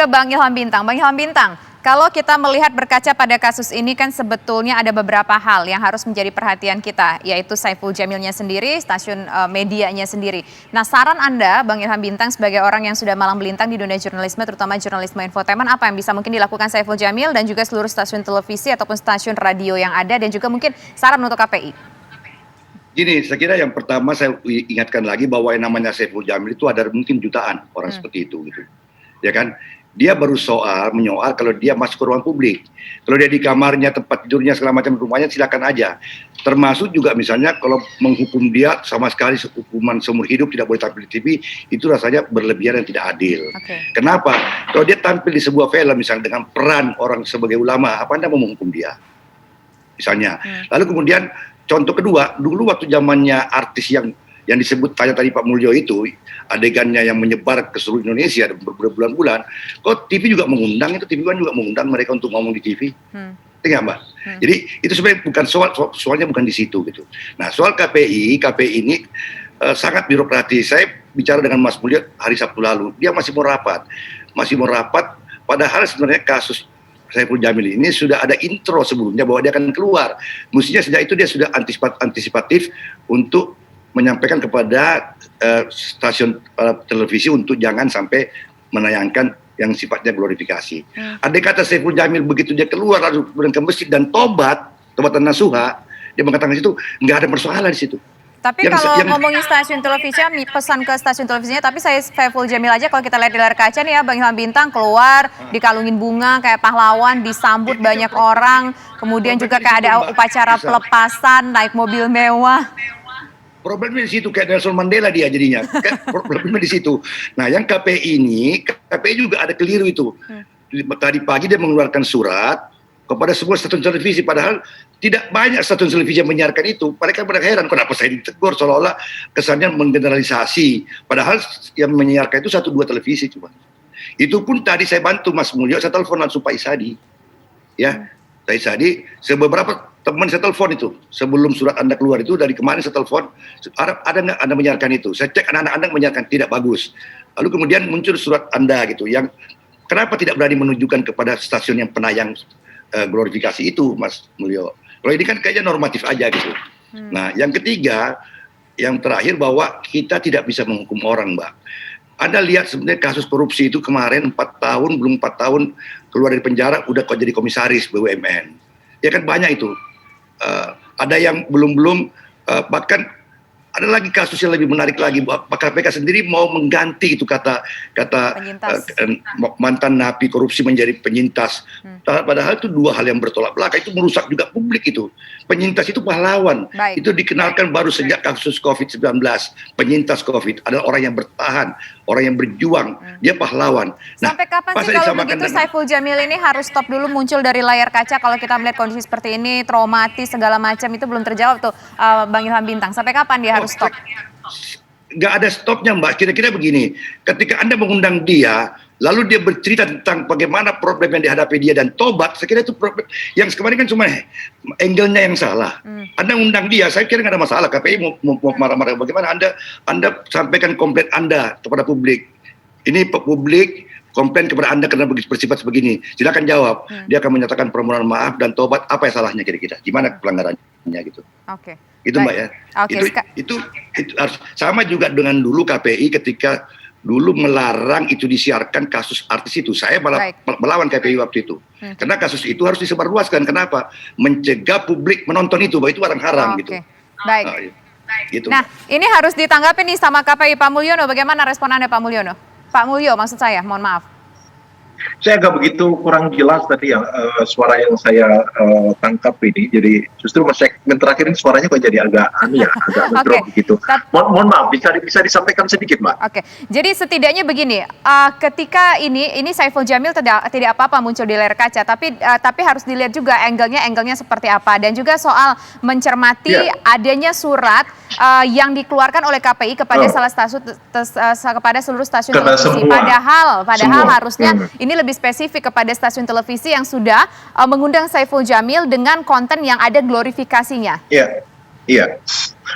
ke Bang Ilham Bintang. Bang Ilham Bintang, kalau kita melihat berkaca pada kasus ini kan sebetulnya ada beberapa hal yang harus menjadi perhatian kita, yaitu Saiful Jamilnya sendiri, stasiun medianya sendiri. Nah, saran Anda, Bang Ilham Bintang, sebagai orang yang sudah malang melintang di dunia jurnalisme, terutama jurnalisme infotainment, apa yang bisa mungkin dilakukan Saiful Jamil dan juga seluruh stasiun televisi ataupun stasiun radio yang ada, dan juga mungkin saran untuk KPI? Gini, saya kira yang pertama saya ingatkan lagi bahwa yang namanya Saiful Jamil itu ada mungkin jutaan orang seperti itu, gitu. Ya kan? Dia baru menyoal kalau dia masuk ke ruang publik. Kalau dia di kamarnya, tempat tidurnya, segala macam rumahnya, silakan aja. Termasuk juga misalnya kalau menghukum dia sama sekali hukuman seumur hidup, tidak boleh tampil di TV, itu rasanya berlebihan dan tidak adil. Kenapa? Kalau dia tampil di sebuah film misalnya dengan peran orang sebagai ulama, apa Anda mau menghukum dia? Misalnya. Lalu kemudian contoh kedua, dulu waktu zamannya artis yang disebut tadi Pak Mulyo itu, adegannya yang menyebar ke seluruh Indonesia berbulan-bulan, kok TV juga mengundang, itu TV One juga mengundang mereka untuk ngomong di TV. Tidak, Mbak? Jadi itu sebenarnya bukan soalnya bukan di situ gitu. Nah, soal KPI ini sangat birokratis. Saya bicara dengan Mas Mulyo hari Sabtu lalu, dia masih mau rapat, padahal sebenarnya kasus Saiful Jamil ini sudah ada intro sebelumnya bahwa dia akan keluar. Mestinya sejak itu dia sudah antisipatif untuk menyampaikan kepada stasiun televisi untuk jangan sampai menayangkan yang sifatnya glorifikasi. Ada kata Saiful Jamil begitu dia keluar lalu ke masjid dan tobatan nasuha, dia mengatakan itu nggak ada persoalan di situ. Tapi kalau ngomongin stasiun televisi, pesan ke stasiun televisinya, tapi Saiful Jamil aja kalau kita lihat di layar kaca nih ya, Bang Ilham Bintang keluar, dikalungin bunga kayak pahlawan, disambut banyak orang, kemudian juga kayak ada upacara pelepasan, naik mobil mewah. Problemnya di situ, kayak Nelson Mandela dia jadinya. Problemnya di situ. Nah, yang KPI juga ada keliru itu. Tadi pagi dia mengeluarkan surat kepada semua stasiun televisi, padahal tidak banyak stasiun televisi yang menyiarkan itu. Mereka heran, kenapa saya ditegur, seolah-olah kesannya menggeneralisasi. Padahal yang menyiarkan itu 1-2 televisi cuma. Itu pun tadi saya bantu Mas Mulyo, saya telepon langsung Pak Isadi. Ya, Pak Isadi, beberapa teman saya telepon itu sebelum surat Anda keluar itu, dari kemarin saya telepon, ada nggak Anda menyiarkan itu? Saya cek anak-anak Anda menyiarkan, tidak bagus. Lalu kemudian muncul surat Anda gitu, yang kenapa tidak berani menunjukkan kepada stasiun yang penayang glorifikasi itu, Mas Mulyo? Kalau ini kan kayaknya normatif aja gitu. Nah, yang ketiga, yang terakhir bahwa kita tidak bisa menghukum orang, Mbak. Anda lihat sebenarnya kasus korupsi itu kemarin 4 tahun, belum 4 tahun keluar dari penjara, udah kok jadi komisaris BUMN. Ya kan banyak itu. Ada yang belum bahkan ada lagi kasus yang lebih menarik lagi, Pak KPK sendiri mau mengganti itu kata mantan napi korupsi menjadi penyintas. Padahal itu dua hal yang bertolak belakang, itu merusak juga publik itu. Penyintas itu pahlawan. Itu dikenalkan baru sejak kasus COVID-19. Penyintas COVID adalah orang yang bertahan, orang yang berjuang, dia pahlawan. Sampai kapan sih kalau begitu Saiful Jamil ini harus stop dulu muncul dari layar kaca? Kalau kita melihat kondisi seperti ini, traumatis segala macam, itu belum terjawab tuh Bang Ilham Bintang. Sampai kapan dia harus stop? Nggak ada stopnya, Mbak. Kira-kira begini, ketika Anda mengundang dia, lalu dia bercerita tentang bagaimana problem yang dihadapi dia dan tobat, saya kira itu problem yang kemarin kan cuma angle-nya yang salah. Anda undang dia, saya kira nggak ada masalah. KPI mau marah-marah bagaimana, Anda sampaikan komplain Anda kepada publik. Ini publik komplain kepada Anda karena bersifat begini. Silakan jawab. Dia akan menyatakan permohonan maaf dan tobat. Apa yang salahnya kira-kira? Gimana pelanggarannya gitu? Oke. Itu Mbak ya. Itu harus sama juga dengan dulu KPI ketika dulu melarang itu disiarkan kasus artis itu. Saya malah melawan KPI waktu itu. Karena kasus itu harus disebarluaskan. Kenapa? Mencegah publik menonton itu, bahwa itu barang haram gitu. Baik. Gitu. Nah, ini harus ditanggapi nih sama KPI, Pak Mulyono. Bagaimana respon Anda, Pak Mulyono? Pak Mulyo maksud saya, mohon maaf. Saya agak begitu kurang jelas tadi ya suara yang saya tangkap ini. Jadi justru segmen terakhir ini suaranya kok jadi agak agak ngedrop begitu. Mohon maaf, bisa disampaikan sedikit, Mbak. Oke. Jadi setidaknya begini, ketika ini Saiful Jamil tidak apa-apa muncul di layar kaca, tapi harus dilihat juga angle-nya seperti apa, dan juga soal mencermati adanya surat yang dikeluarkan oleh KPI kepada kepada seluruh stasiun televisi. Padahal harusnya ini lebih spesifik kepada stasiun televisi yang sudah mengundang Saiful Jamil dengan konten yang ada glorifikasinya. Iya. Iya,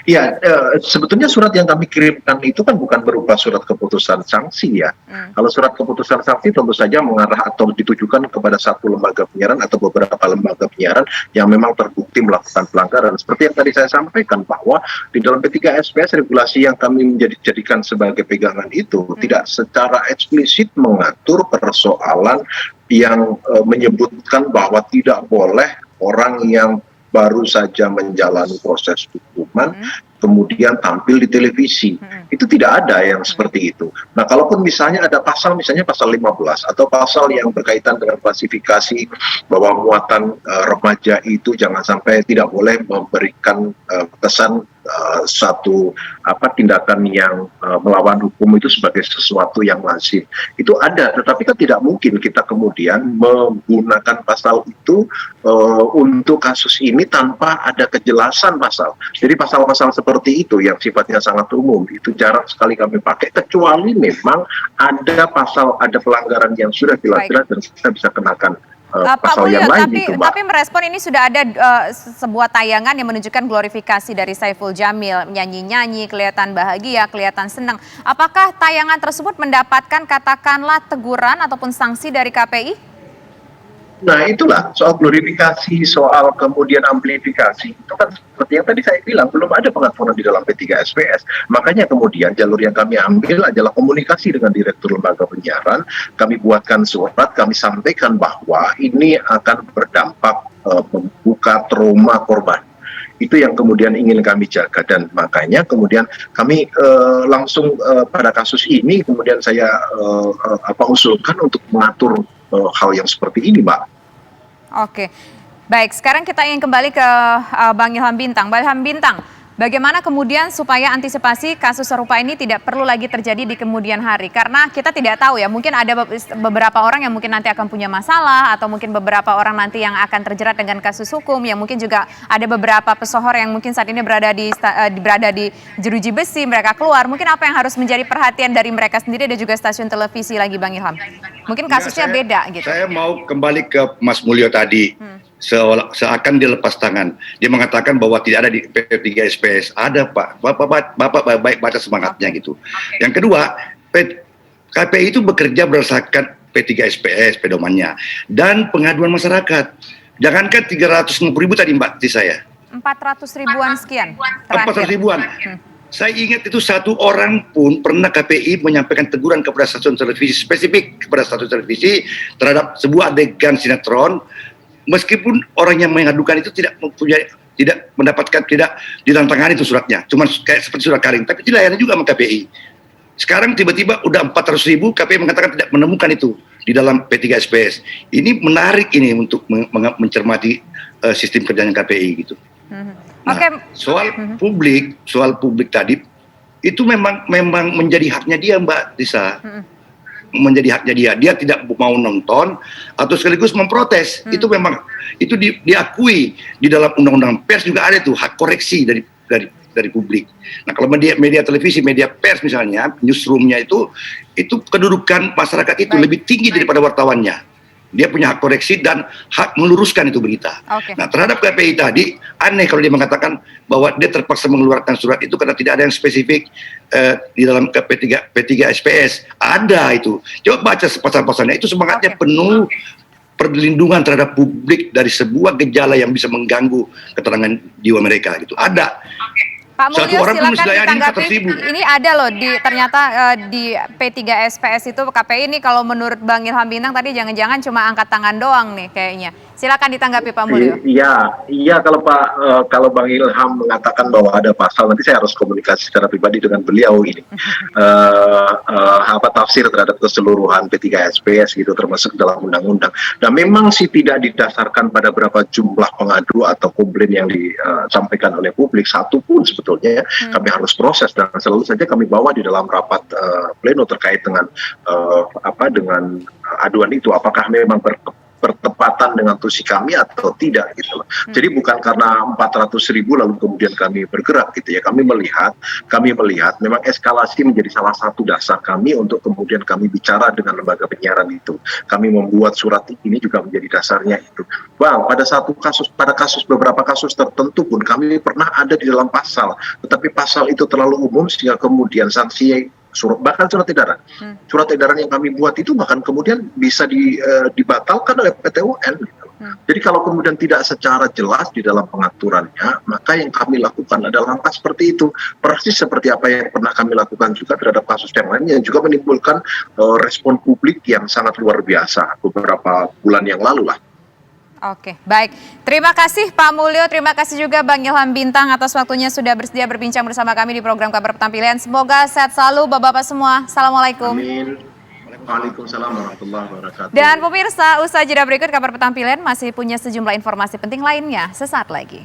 iya. Sebetulnya surat yang kami kirimkan itu kan bukan berupa surat keputusan sanksi ya. Kalau surat keputusan sanksi tentu saja mengarah atau ditujukan kepada satu lembaga penyiaran atau beberapa lembaga penyiaran yang memang terbukti melakukan pelanggaran. Seperti yang tadi saya sampaikan bahwa di dalam P3SPS regulasi yang kami jadikan sebagai pegangan itu tidak secara eksplisit mengatur persoalan yang menyebutkan bahwa tidak boleh orang yang baru saja menjalani proses hukuman, kemudian tampil di televisi. Itu tidak ada yang seperti itu. Nah, kalaupun misalnya ada pasal, misalnya pasal 15, atau pasal yang berkaitan dengan klasifikasi bahwa muatan remaja itu jangan sampai tidak boleh memberikan kesan satu tindakan yang melawan hukum itu sebagai sesuatu yang lazim. Itu ada, tetapi kan tidak mungkin kita kemudian menggunakan pasal itu untuk kasus ini tanpa ada kejelasan pasal. Jadi pasal-pasal seperti itu yang sifatnya sangat umum itu jarang sekali kami pakai, kecuali memang ada pasal, ada pelanggaran yang sudah jelas-jelas dan kita bisa kenakan Pak pasal Mulyo, yang lain itu, Mbak. tapi merespon ini sudah ada sebuah tayangan yang menunjukkan glorifikasi dari Saiful Jamil, nyanyi-nyanyi, kelihatan bahagia, kelihatan senang. Apakah tayangan tersebut mendapatkan katakanlah teguran ataupun sanksi dari KPI? Nah, itulah soal glorifikasi, soal kemudian amplifikasi. Itu kan seperti yang tadi saya bilang, belum ada pengaturan di dalam P3SPS. Makanya kemudian jalur yang kami ambil adalah komunikasi dengan Direktur Lembaga Penyiaran. Kami buatkan surat, kami sampaikan bahwa ini akan berdampak membuka trauma korban. Itu yang kemudian ingin kami jaga, dan makanya kemudian kami langsung pada kasus ini kemudian saya usulkan untuk mengatur hal yang seperti ini, Mbak. Oke, baik. Sekarang kita ingin kembali ke Bang Ilham Bintang. Bang Ilham Bintang, bagaimana kemudian supaya antisipasi kasus serupa ini tidak perlu lagi terjadi di kemudian hari? Karena kita tidak tahu ya, mungkin ada beberapa orang yang mungkin nanti akan punya masalah, atau mungkin beberapa orang nanti yang akan terjerat dengan kasus hukum, yang mungkin juga ada beberapa pesohor yang mungkin saat ini berada di jeruji besi, mereka keluar. Mungkin apa yang harus menjadi perhatian dari mereka sendiri dan juga stasiun televisi lagi, Bang Ilham? Mungkin kasusnya beda gitu. Saya mau kembali ke Mas Mulyo tadi. Seakan dilepas tangan. Dia mengatakan bahwa tidak ada di P3SPS. Ada, Pak. Bapak baik baca semangatnya gitu. Yang kedua, KPI itu bekerja berdasarkan P3SPS pedomannya dan pengaduan masyarakat. Jangankan 350.000 tadi Mbak di saya. 400 ribuan sekian. 400 ribuan. Saya ingat itu satu orang pun pernah KPI menyampaikan teguran kepada stasiun televisi, spesifik kepada stasiun televisi terhadap sebuah adegan sinetron, meskipun orang yang mengadukan itu tidak mendapatkan, tidak ditantangani itu suratnya, cuma kayak seperti surat karing, tapi dilayani juga sama KPI. Sekarang tiba-tiba udah 400.000, KPI mengatakan tidak menemukan itu di dalam P3SPS. Ini menarik ini untuk mencermati sistem kerjanya KPI gitu. Nah, soal publik tadi itu memang menjadi haknya dia, Mbak Tisa. Menjadi haknya dia tidak mau nonton atau sekaligus memprotes. Itu memang itu diakui di dalam undang-undang pers, juga ada tuh hak koreksi dari publik. Nah, kalau media televisi, media pers misalnya, newsroomnya itu kedudukan masyarakat itu lebih tinggi daripada wartawannya. Dia punya hak koreksi dan hak meluruskan itu berita. Nah, terhadap KPI tadi, aneh kalau dia mengatakan bahwa dia terpaksa mengeluarkan surat itu karena tidak ada yang spesifik di dalam P3SPS. Ada itu. Coba baca pasal-pasalnya, itu semangatnya penuh perlindungan terhadap publik dari sebuah gejala yang bisa mengganggu keterangan jiwa mereka gitu. Ada. Pak Mulyo, silakan ditanggapi. Ini ada loh ternyata di P3SPS itu KPI ini, kalau menurut Bang Ilham Bintang tadi jangan-jangan cuma angkat tangan doang nih kayaknya. Silakan ditanggapi Pak Mulyo. Iya kalau Bang Ilham mengatakan bahwa ada pasal, nanti saya harus komunikasi secara pribadi dengan beliau ini. Tafsir terhadap keseluruhan P3SPS gitu, termasuk dalam undang-undang. Dan memang sih tidak didasarkan pada berapa jumlah pengadu atau komplain yang disampaikan oleh publik, satu pun sebetulnya kami harus proses, dan selalu saja kami bawa di dalam rapat pleno terkait dengan dengan aduan itu, apakah memang bertepatan dengan tusi kami atau tidak gitu. Jadi bukan karena 400.000 lalu kemudian kami bergerak gitu ya. Kami melihat memang eskalasi menjadi salah satu dasar kami untuk kemudian kami bicara dengan lembaga penyiaran itu. Kami membuat surat ini juga menjadi dasarnya itu. Bang, pada beberapa kasus tertentu pun kami pernah ada di dalam pasal, tetapi pasal itu terlalu umum sehingga kemudian sanksinya bahkan surat edaran. Surat edaran yang kami buat itu bahkan kemudian bisa dibatalkan oleh PT UN. Gitu. Jadi kalau kemudian tidak secara jelas di dalam pengaturannya, maka yang kami lakukan adalah langkah seperti itu. Persis seperti apa yang pernah kami lakukan juga terhadap kasus yang lain yang juga menimbulkan respon publik yang sangat luar biasa beberapa bulan yang lalu lah. Oke, baik. Terima kasih Pak Mulyo, terima kasih juga Bang Ilham Bintang atas waktunya sudah bersedia berbincang bersama kami di program Kabar Petang Pilihan. Semoga sehat selalu Bapak-Bapak semua. Assalamualaikum. Amin. Waalaikumsalam warahmatullahi wabarakatuh. Dan pemirsa, usai jeda berikut Kabar Petang Pilihan masih punya sejumlah informasi penting lainnya sesaat lagi.